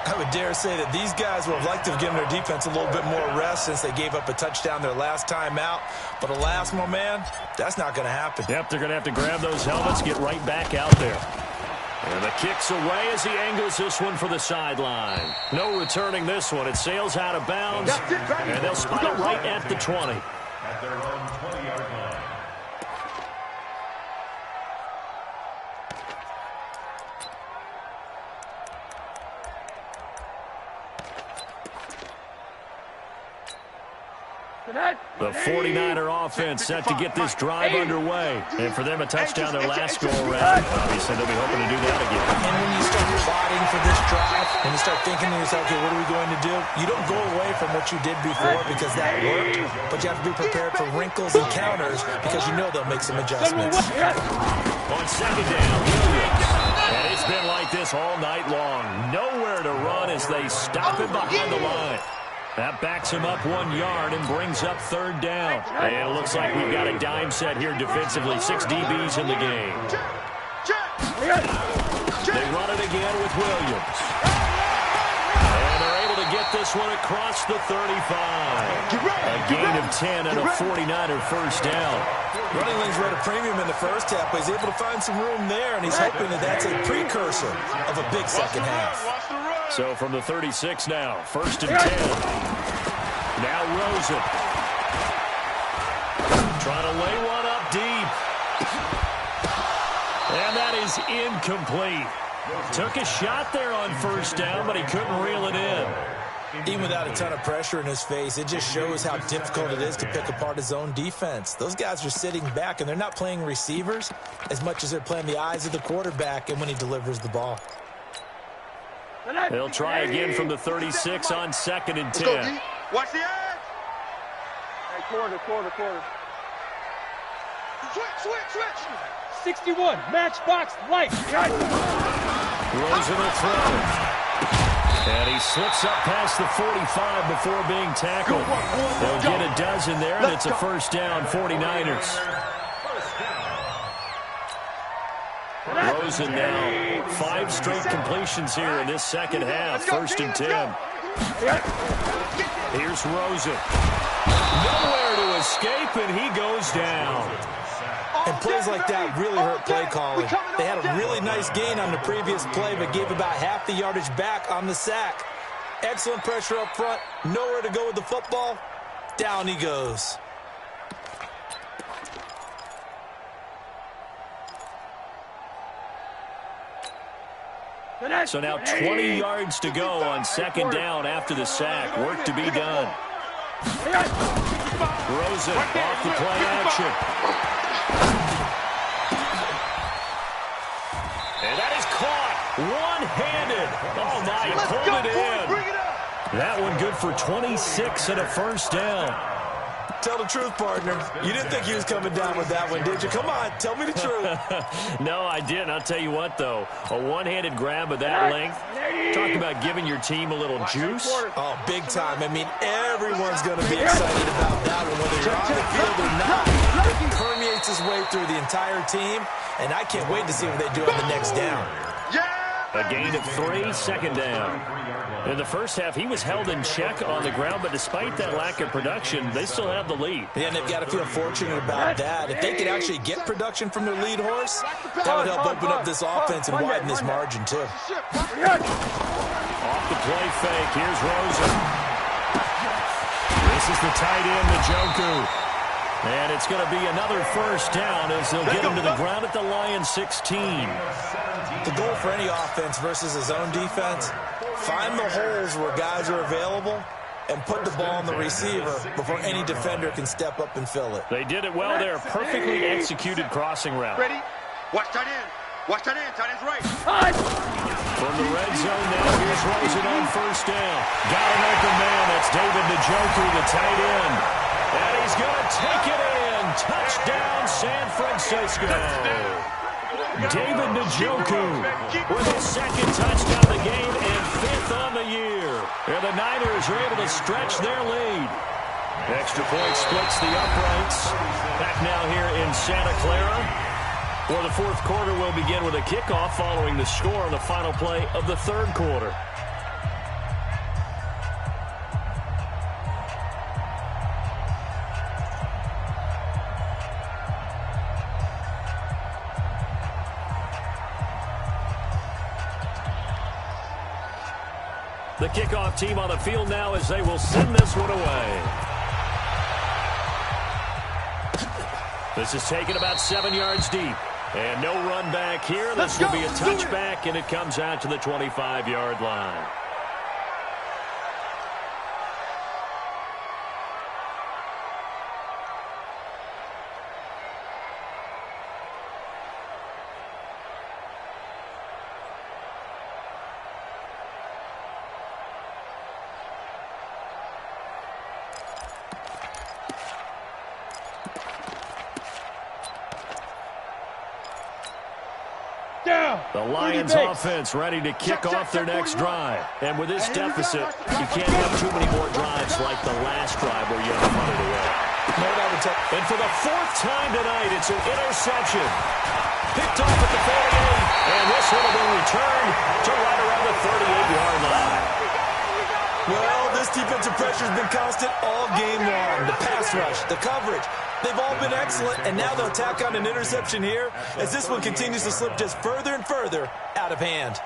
I would dare say that these guys would have liked to have given their defense a little bit more rest since they gave up a touchdown their last time out. But alas, my man, that's not going to happen. Yep, they're going to have to grab those helmets, get right back out there. And the kick's away as he angles this one for the sideline. No returning this one. It sails out of bounds, and they'll spot it right at the 20. At their own 20-yard line. The 49er offense set to get this drive underway. And for them, a touchdown their last go-around. Obviously, they'll be hoping to do that again. And when you start plotting for this drive, and you start thinking to yourself, okay, what are we going to do? You don't go away from what you did before because that worked, but you have to be prepared for wrinkles and counters because you know they'll make some adjustments. On second down, Williams. And it's been like this all night long. Nowhere to run as they stop it behind the line. That backs him up 1 yard and brings up third down. And it looks like we've got a dime set here defensively. 6 DBs in the game. They run it again with Williams. And they're able to get this one across the 35. A gain of 10 and a 49er first down. Running lanes were at a premium in the first half, but he's able to find some room there, and he's hoping that that's a precursor of a big second half. So from the 36 now, first and 10. Now Rosen. Trying to lay one up deep. And that is incomplete. Took a shot there on first down, but he couldn't reel it in. Even without a ton of pressure in his face, it just shows how difficult it is to pick apart his own defense. Those guys are sitting back, and they're not playing receivers as much as they're playing the eyes of the quarterback and when he delivers the ball. They'll try again from the 36 on second and 10. Watch the edge. Hey, quarter. Switch. 61, matchbox light. Rosen will throw. And he slips up past the 45 before being tackled. They'll get a dozen there, and it's a first down, 49ers. Rosen now 5 straight completions here in this second half. First and 10. Here's Rosen. Nowhere to escape, and he goes down. And plays like that really hurt play calling. They had a really nice gain on the previous play, but gave about half the yardage back on the sack. Excellent pressure up front. Nowhere to go with the football. Down he goes. So now 20 yards to go on second down after the sack. Work to be done. Rosen off the play action. And that is caught one-handed. Oh, my, he pulled it in. That one good for 26 and a first down. Tell the truth, partner. You didn't think he was coming down with that one, did you? Come on, tell me the truth. No, I didn't. I'll tell you what, though. A one-handed grab of that length. Talk about giving your team a little juice. Oh, big time. I mean, everyone's going to be excited about that one, whether you're on the field or not. It permeates his way through the entire team, and I can't wait to see what they do on the next down. A gain of 3, second down. In the first half, he was held in check on the ground, but despite that lack of production, they still have the lead. Yeah, and they've got to feel fortunate about that. If they could actually get production from their lead horse, that would help open up this offense and widen this margin, too. Off the play fake, here's Rosen. This is the tight end, Njoku. And it's going to be another first down as they'll get him to the ground at the Lions 16. The goal for any offense versus his own defense, find the holes where guys are available and put the ball on the receiver before any defender can step up and fill it. They did it well there. Perfectly executed crossing route. Ready? Watch tight end. Watch tight end. Tight end's right. From the red zone now, here's Rosen on first down. Got an open man. That's David Njoku, the tight end. And he's going to take it in. Touchdown, San Francisco. David Njoku with his second touchdown of the game and 5th on the year. And the Niners are able to stretch their lead. Extra point splits the uprights. Back now here in Santa Clara. Well, the fourth quarter will begin with a kickoff following the score on the final play of the third quarter. The kickoff team on the field now as they will send this one away. This is taken about 7 yards deep. And no run back here. This will be a touchback, and it comes out to the 25-yard line. The Lions offense ready to kick off their next drive. And with this deficit, you can't have too many more drives like the last drive where you have to run it away. And for the fourth time tonight, it's an interception. Picked off at the 48, and this one will be returned to right around the 38-yard line. Well, this defensive pressure has been constant all game long. The pass rush, the coverage, they've all been excellent, and now they'll tack on an interception here as this one continues to slip just further and further out of hand.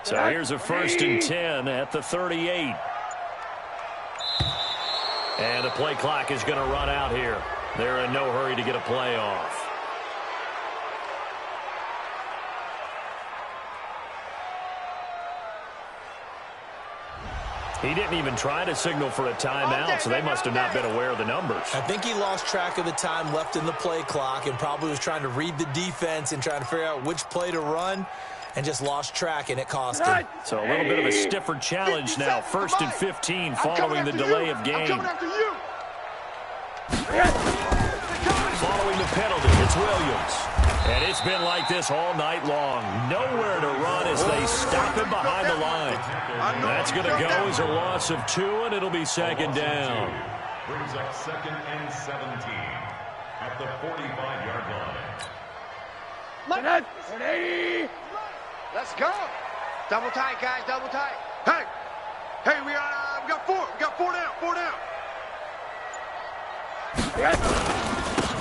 So here's a 1st and 10 at the 38. And the play clock is going to run out here. They're in no hurry to get a play off. He didn't even try to signal for a timeout, so they must have not been aware of the numbers. I think he lost track of the time left in the play clock and probably was trying to read the defense and trying to figure out which play to run, and just lost track, and it cost him. So a little bit of a stiffer challenge now. 1st and 15 following the delay of game. Following the penalty, it's Williams. And it's been like this all night long. Nowhere to run as they stop him behind the line. That's going to go as a loss of 2, and it'll be 2nd down. Brings up 2nd and 17 at the 45-yard line. Let's go. Double tight, guys. Double tight. Hey, we got 4. We got 4 down. 4 down.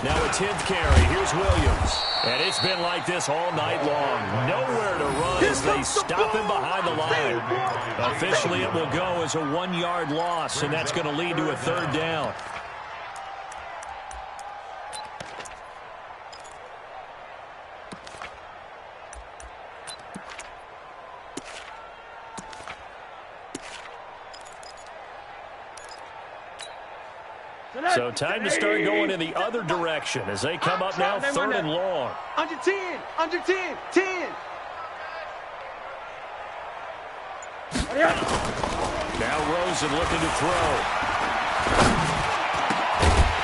Now a 10th carry. Here's Williams. And it's been like this all night long. Nowhere to run as they stop him behind the line. Officially, it will go as a 1-yard loss, and that's going to lead to a 3rd down. So time to start going in the other direction as they come up now 3rd and long. Under 10. Under 10. 10. Now Rosen looking to throw.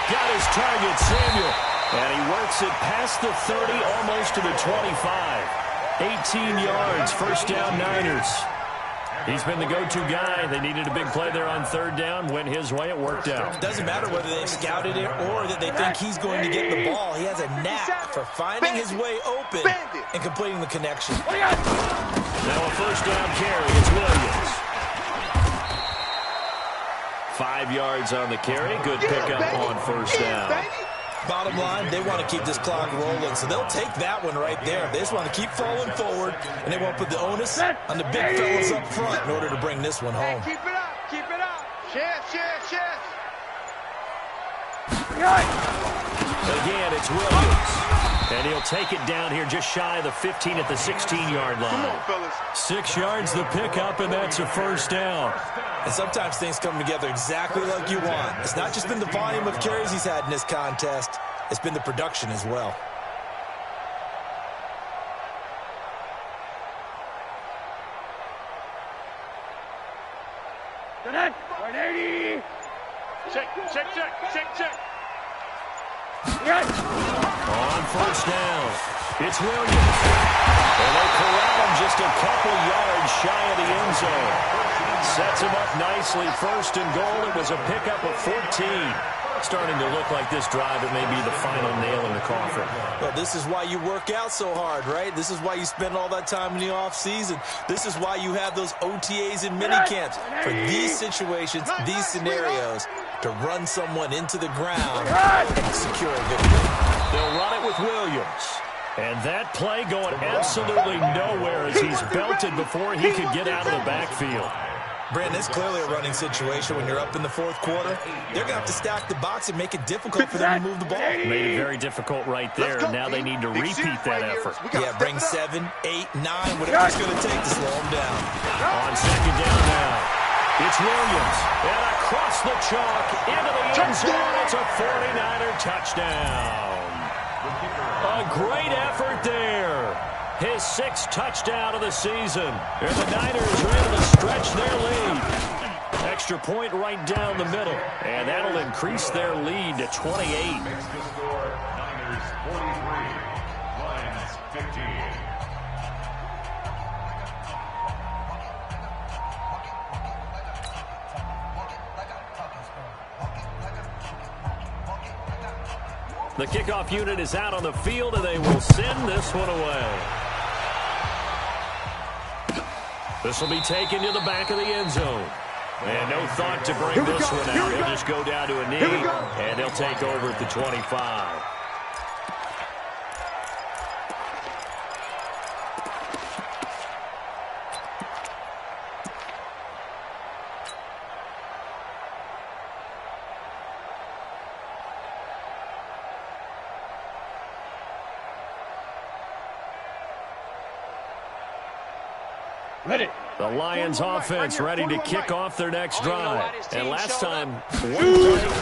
Got his target, Samuel. And he works it past the 30, almost to the 25. 18 yards, 1st down Niners. He's been the go-to guy. They needed a big play there on 3rd down. Went his way. It worked out. Doesn't matter whether they've scouted it or that they think he's going to get the ball. He has a knack for finding his way open and completing the connection. Now a 1st down carry. It's Williams. 5 yards on the carry. Good pickup on 1st down. Bottom line, they want to keep this clock rolling, so they'll take that one right there. They just want to keep falling forward, and they won't put the onus on the big fellas up front in order to bring this one home. Keep it up. Keep it up. Chest. Again, it's Williams. And he'll take it down here just shy of the 15 at the 16-yard line. Come on, fellas. 6 yards the pickup, and that's a 1st down. And sometimes things come together exactly like you want. It's not just been the volume of carries he's had in this contest. It's been the production as well. Check. On 1st down, it's Williams. And they corral him just a couple yards shy of the end zone. Sets him up nicely. 1st and goal. It was a pickup of 14. Starting to look like this drive, it may be the final nail in the coffin. Well, this is why you work out so hard, right? This is why you spend all that time in the offseason. This is why you have those OTAs and minicamps. For these situations, these scenarios, to run someone into the ground and secure a victory. They'll run it with Williams. And that play going absolutely nowhere as he's belted before he could get out of the backfield. Brandon, it's clearly a running situation when you're up in the fourth quarter. They're going to have to stack the box and make it difficult for them to move the ball. Made it very difficult right there. Now they need to repeat that effort. Yeah, bring 7, 8, 9, whatever it's going to take to slow them down. On second down now. It's Williams. And across the chalk into the end zone. It's a 49er touchdown. A great effort there. His 6th touchdown of the season. And the Niners are able to stretch their lead. Extra point right down the middle. And that'll increase their lead to 28. Makes the score Niners 43, Lions 15. The kickoff unit is out on the field, and they will send this one away. This will be taken to the back of the end zone. And no thought to bring this one out. He'll just go down to a knee, and they'll take over at the 25. Ready. The Lions offense ready to kick off their next drive. And last time, 1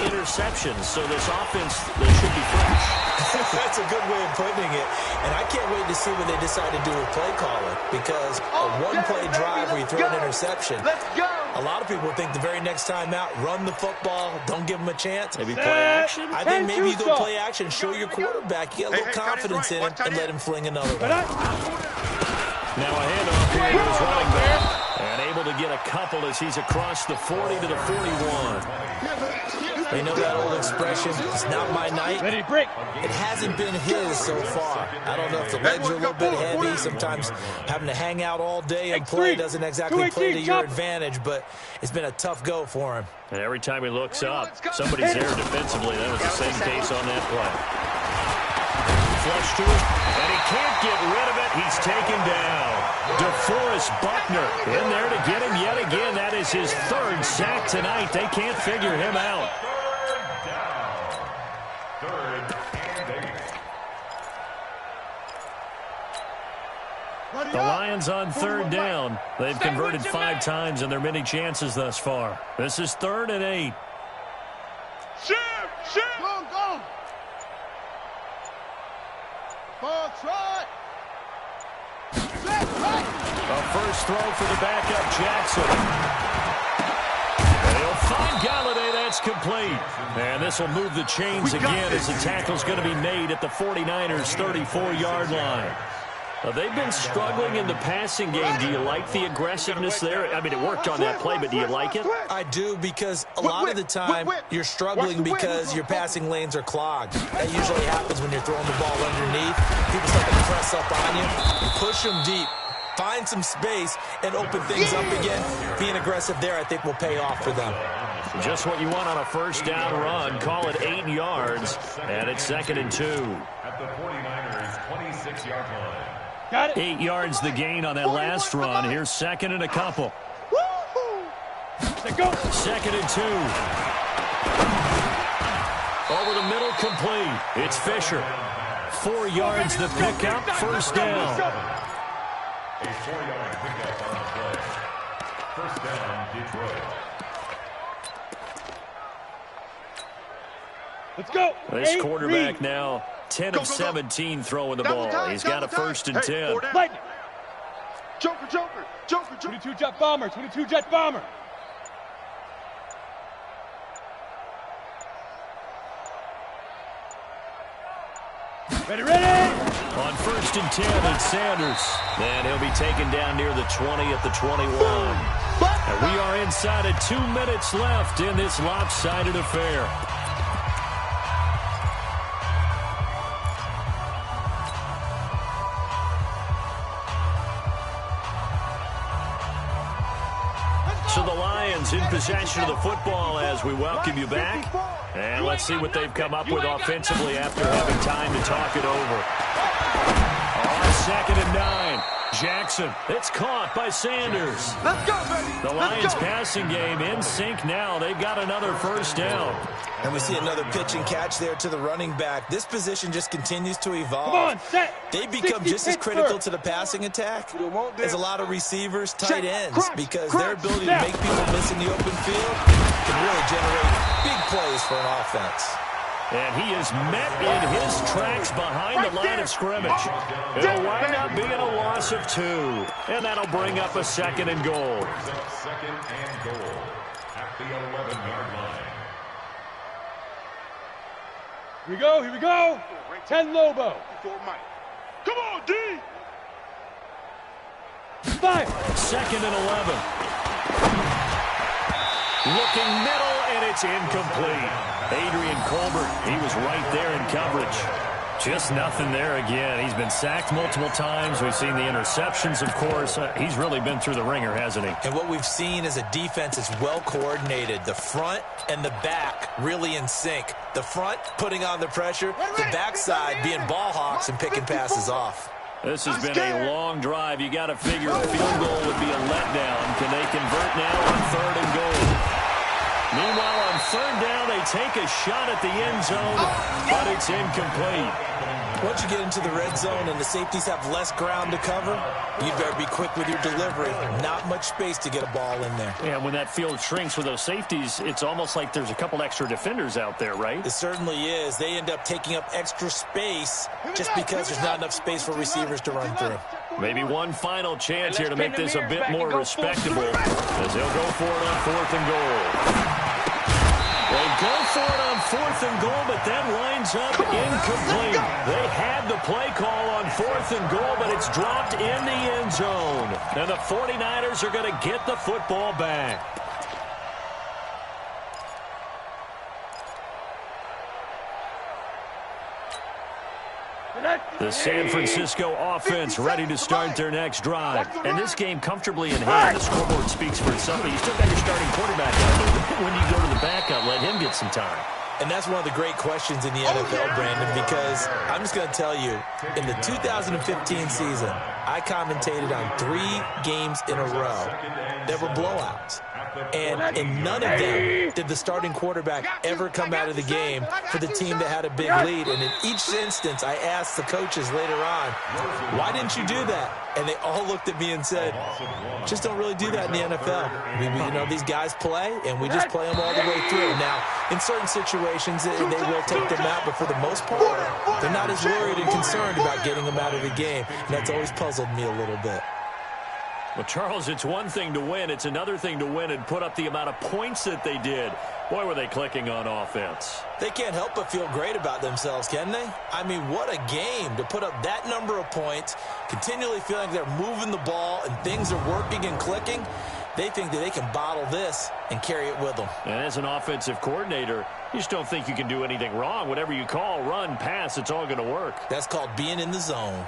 interception, so this offense, they should be fresh. That's a good way of putting it. And I can't wait to see what they decide to do with play calling, because a one-play drive where you throw an interception, a lot of people think the very next time out, run the football, don't give them a chance. Maybe play action? I think maybe you go play action, show your quarterback, you get a little confidence in him, and let him fling another one. Now a handoff here to his running back. And able to get a couple as he's across the 40 to the 41. You know that old expression, it's not my night? Ready, break. It hasn't been his so far. I don't know if the legs are a little bit heavy. Sometimes having to hang out all day and play doesn't exactly play to your advantage, but it's been a tough go for him. And every time he looks up, somebody's there defensively. That was the same case on that play. Flush to it, and he can't get rid of it. He's taken down. DeForest Buckner in there to get him yet again. That is his 3rd sack tonight. They can't figure him out. The Lions on 3rd down. They've converted 5 times in their many chances thus far. This is 3rd and 8. Shoot! Go! Ball try. A first throw for the backup Jackson. They'll find Galladay. That's complete. And this will move the chains again as the tackle's going to be made at the 49ers' 34-yard line. They've been struggling in the passing game. Do you like the aggressiveness there? I mean, it worked on that play, but do you like it? I do, because a lot of the time you're struggling because your passing lanes are clogged. That usually happens when you're throwing the ball underneath. People start to press up on you. You push them deep, find some space, and open things up again. Being aggressive there, I think, will pay off for them. Just what you want on a first down run. Call it 8 yards, and it's 2nd and 2. At the 49ers' 26-yard line. Got it. 8 yards the gain on that last run. Here's 2nd and a couple. Let's go. 2nd and 2. Over the middle, complete. It's Fisher. 4 yards the pickup, first down. A 4-yard pickup on the play. First down, Detroit. Let's go. This quarterback now 10 of 17 throwing the ball. He's got a 1st and 10. Lightning. Joker. 22 jet bomber. 22 jet bomber. Ready. On 1st and 10, it's Sanders. And he'll be taken down near the 20 at the 21. And we are inside of 2 minutes left in this lopsided affair. So the Lions in possession of the football as we welcome you back. And let's see what they've come up with offensively after having time to talk it over. On 2nd and 9. Jackson. It's caught by Sanders. Let's go, baby. The Lions passing game in sync now. They've got another first down. And we see another pitch and catch there to the running back. This position just continues to evolve. Come on, set. They become just as critical to the passing attack as a lot of receivers, tight ends, because their ability to make people miss in the open field can really generate big plays for an offense. And he is met in his tracks behind the line of scrimmage. It'll wind up being a loss of 2. And that'll bring up a 2nd and goal. Second and goal at the 11-yard line. Here we go, here we go. 10 Lobo. Come on, D. Fire. 2nd and 11. Looking middle, and it's incomplete. Adrian Colbert, he was right there in coverage. Just nothing there again. He's been sacked multiple times. We've seen the interceptions, of course. He's really been through the ringer, hasn't he? And what we've seen is a defense that's well coordinated. The front and the back really in sync. The front putting on the pressure, the backside being ball hawks and picking passes off. This has been a long drive. You got to figure a field goal would be a letdown. Can they convert now on 3rd and goal? Meanwhile, on 3rd down, they take a shot at the end zone, but it's incomplete. Once you get into the red zone and the safeties have less ground to cover, you'd better be quick with your delivery. Not much space to get a ball in there. Yeah, when that field shrinks with those safeties, it's almost like there's a couple extra defenders out there, right? It certainly is. They end up taking up extra space just because the's not enough space for receivers to run through. Maybe one final chance here to make this a bit more respectable as they'll go for it on 4th and goal. They go for it on 4th and goal, but that winds up incomplete. They had the play call on 4th and goal, but it's dropped in the end zone. And the 49ers are going to get the football back. The San Francisco offense ready to start their next drive. And this game comfortably in hand. The scoreboard speaks for itself. You still got your starting quarterback out there. When you go to the backup, let him get some time. And that's one of the great questions in the NFL, Brandon, because I'm just going to tell you, in the 2015 season, I commentated on 3 games in a row that were blowouts. And in none of them did the starting quarterback ever come out of the game for the team that had a big lead. And in each instance, I asked the coaches later on, why didn't you do that? And they all looked at me and said, just don't really do that in the NFL. You know, these guys play, and we just play them all the way through. Now, in certain situations, they will take them out, but for the most part, they're not as worried and concerned about getting them out of the game. And that's always puzzled me a little bit. Well, Charles, it's one thing to win. It's another thing to win and put up the amount of points that they did. Boy, were they clicking on offense. They can't help but feel great about themselves, can they? I mean, what a game to put up that number of points, continually feeling they're moving the ball and things are working and clicking. They think that they can bottle this and carry it with them. And as an offensive coordinator, you just don't think you can do anything wrong. Whatever you call, run, pass, it's all going to work. That's called being in the zone.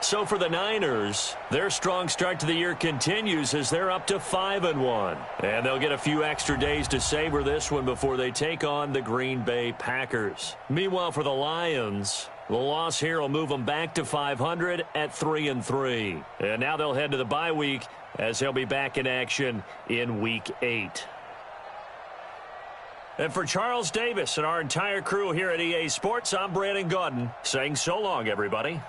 So for the Niners, their strong start to the year continues as they're up to 5-1. And they'll get a few extra days to savor this one before they take on the Green Bay Packers. Meanwhile, for the Lions, the loss here will move them back to 500 at 3-3. And now they'll head to the bye week as they'll be back in action in Week 8. And for Charles Davis and our entire crew here at EA Sports, I'm Brandon Gaudin saying so long, everybody.